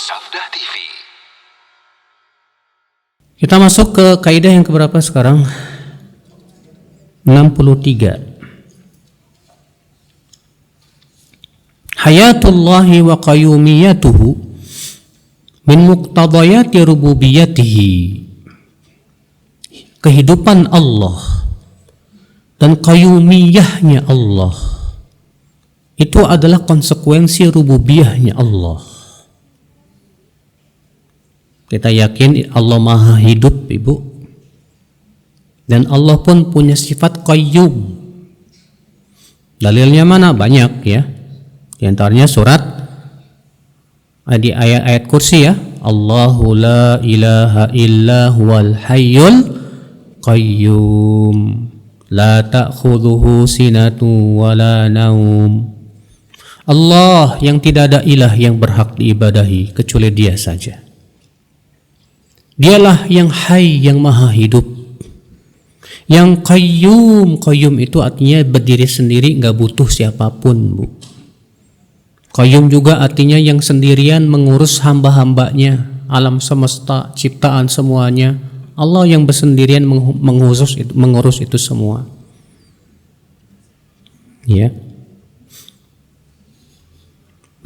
Sabda TV. Kita masuk ke kaidah yang keberapa sekarang? 63. Hayatullahi wa qayyumiyatuhu min muqtadayati rububiyatihi. Kehidupan Allah dan qayyumiyahnya Allah itu adalah konsekuensi rububiyahnya Allah. Kita yakin Allah Maha Hidup, Ibu. Dan Allah pun punya sifat qayyum. Dalilnya mana? Banyak ya. Di antaranya surat di ayat-ayat kursi ya. Allahu la ilaha illa huwal hayyul qayyum. La ta'khudhuhu sinatu wa la naum. Allah yang tidak ada ilah yang berhak diibadahi kecuali Dia saja. Dialah yang hayy, yang maha hidup. Yang qayyum, qayyum itu artinya berdiri sendiri, nggak butuh siapapun, Bu. Qayyum juga artinya yang sendirian mengurus hamba-hambanya, alam semesta, ciptaan semuanya. Allah yang bersendirian mengurus itu semua. Ya.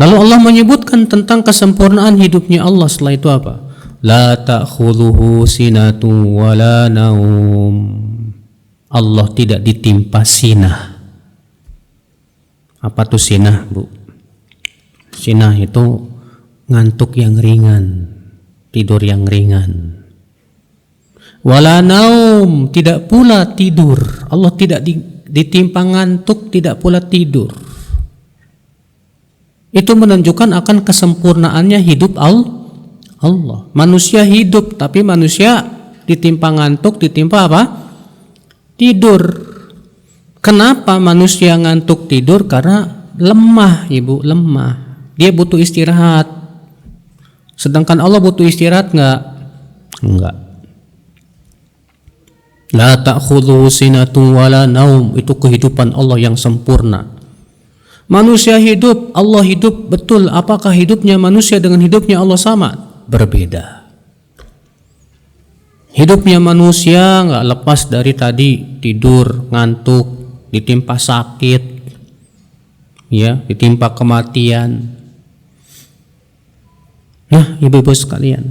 Lalu Allah menyebutkan tentang kesempurnaan hidupnya Allah setelah itu apa? La ta'khudhuhu sinatu wa la naum. Allah tidak ditimpa sinah. Apa tuh sinah, Bu? Sinah itu ngantuk yang ringan, tidur yang ringan. Wala naum, tidak pula tidur. Allah tidak ditimpa ngantuk, tidak pula tidur. Itu menunjukkan akan kesempurnaannya hidup Allah. Manusia hidup, tapi manusia ditimpa ngantuk, ditimpa apa? Tidur. Kenapa manusia ngantuk tidur? Karena lemah, Ibu, lemah. Dia butuh istirahat. Sedangkan Allah butuh istirahat enggak? Enggak. La ta'khudhu sinatun wala naum. Itu kehidupan Allah yang sempurna. Manusia hidup, Allah hidup, betul. Apakah hidupnya manusia dengan hidupnya Allah sama? Berbeda. Hidupnya manusia nggak lepas dari tadi tidur, ngantuk, ditimpa sakit, ya, ditimpa kematian. Nah, ibu-ibu sekalian,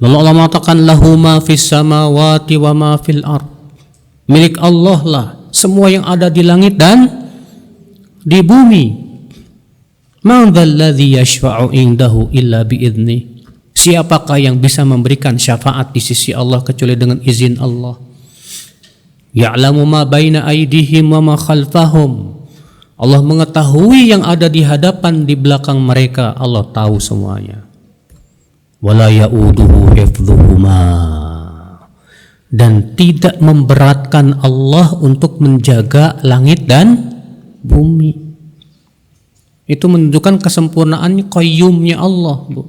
lalu Allah mengatakan lahu ma fis samawati wa ma fil ard. Milik Allah lah semua yang ada di langit dan di bumi. Man dzalladzi yashfa'u indahu illa bi'idznih. Siapakah yang bisa memberikan syafaat di sisi Allah kecuali dengan izin Allah? Ya'lamu ma baina aydihim wa ma khalfahum. Allah mengetahui yang ada di hadapan, di belakang mereka. Allah tahu semuanya. Wala ya'uduhu hifdhuhuma. Dan tidak memberatkan Allah untuk menjaga langit dan bumi. Itu menunjukkan kesempurnaan qayyumnya Allah, Bu.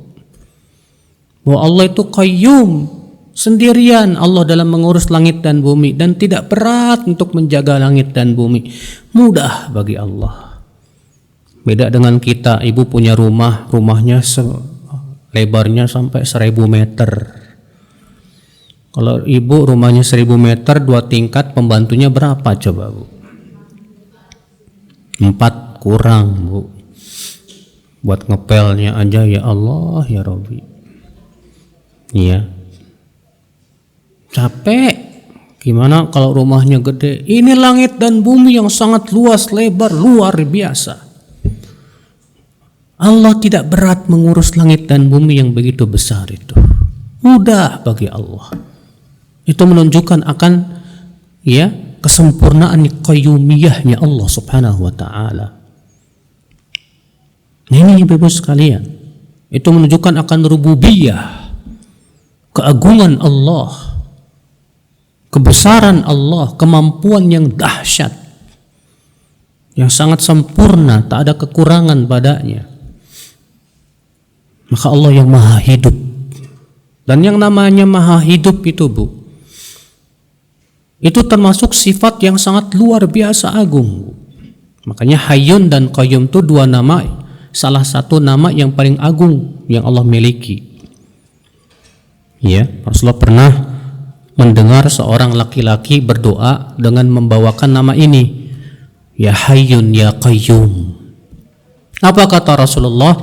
Bahwa Allah itu qayyum, sendirian Allah dalam mengurus langit dan bumi, dan tidak berat untuk menjaga langit dan bumi. Mudah bagi Allah. Beda dengan kita, ibu punya rumahnya lebarnya sampai 1000 meter. Kalau ibu rumahnya 1000 meter, 2 tingkat, pembantunya berapa coba, Bu? 4 kurang, Bu. Buat ngepelnya aja, ya Allah, ya Rabbi. Iya. Capek. Gimana kalau rumahnya gede? Ini langit dan bumi yang sangat luas, lebar, luar biasa. Allah tidak berat mengurus langit dan bumi yang begitu besar itu. Mudah bagi Allah. Itu menunjukkan akan ya kesempurnaan qayyumiyahnya Allah Subhanahu wa taala. Ini ibu-ibu sekalian, itu menunjukkan akan rububiyah, keagungan Allah, kebesaran Allah, kemampuan yang dahsyat, yang sangat sempurna, tak ada kekurangan padanya. Maka Allah yang maha hidup. Dan yang namanya maha hidup itu, Bu, itu termasuk sifat yang sangat luar biasa agung. Makanya Hayyun dan Qayyum itu 2 nama salah satu nama yang paling agung yang Allah miliki. Ya, Rasulullah pernah mendengar seorang laki-laki berdoa dengan membawakan nama ini, Ya Hayyun Ya Qayyum. Apa kata Rasulullah?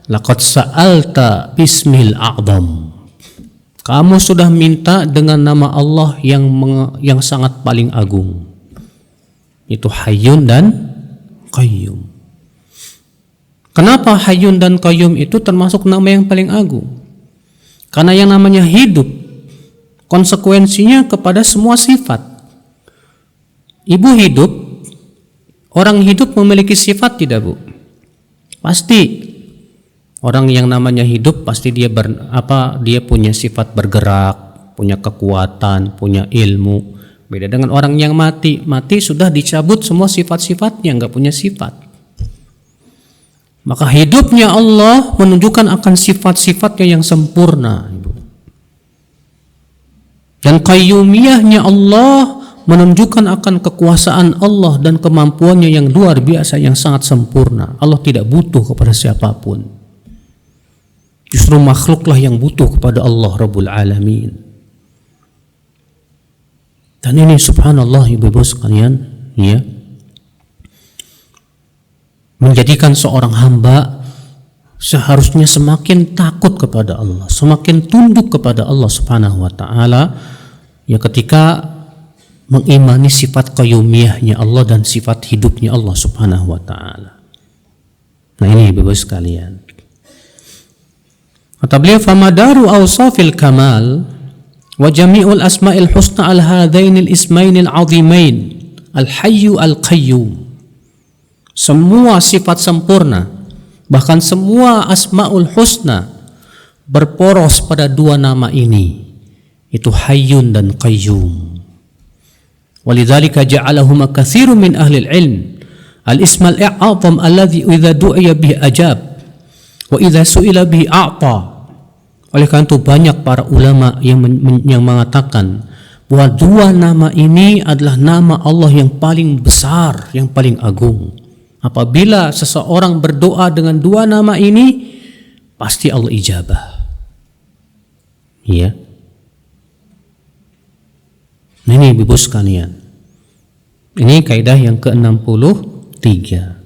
Laqad sa'alta bismil a'zam. Kamu sudah minta dengan nama Allah yang sangat paling agung. Itu Hayyun dan Qayyum. Kenapa Hayyun dan Qayyum itu termasuk nama yang paling agung? Karena yang namanya hidup konsekuensinya kepada semua sifat. Ibu hidup, orang hidup memiliki sifat tidak, Bu? Pasti. Orang yang namanya hidup pasti dia punya sifat bergerak, punya kekuatan, punya ilmu. Beda dengan orang yang mati. Mati sudah dicabut semua sifat-sifatnya, nggak punya sifat. Maka hidupnya Allah menunjukkan akan sifat-sifatnya yang sempurna. Dan qayyumiyahnya Allah menunjukkan akan kekuasaan Allah dan kemampuannya yang luar biasa, yang sangat sempurna. Allah tidak butuh kepada siapapun. Justru makhluklah yang butuh kepada Allah Rabbul Alamin. Dan ini subhanallah ibu-ibu sekalian, ya, menjadikan seorang hamba seharusnya semakin takut kepada Allah, semakin tunduk kepada Allah Subhanahu wa taala, ya, ketika mengimani sifat qayyumiyahnya Allah dan sifat hidupnya Allah Subhanahu wa taala. Nah, ini ibu-ibu sekalian. Kata beliau, famadaru awsafil kamal wa jami'ul asma'il husna al hadainil ismainil azimain al hayyu al qayyum. Semua sifat sempurna, bahkan semua asma'ul husna berporos pada dua nama ini, itu hayyun dan qayyum. Walidzalika ja'alahuma katsirun min ahli ilm al ismal i'azam alladhi idza du'iya bihi ajab wa idza su'ila bihi a'ta. Oleh karena itu banyak para ulama yang mengatakan bahwa dua nama ini adalah nama Allah yang paling besar, yang paling agung. Apabila seseorang berdoa dengan dua nama ini, pasti Allah ijabah. Ya. Nah, ini ibu sekalian. Ini kaidah yang ke-63.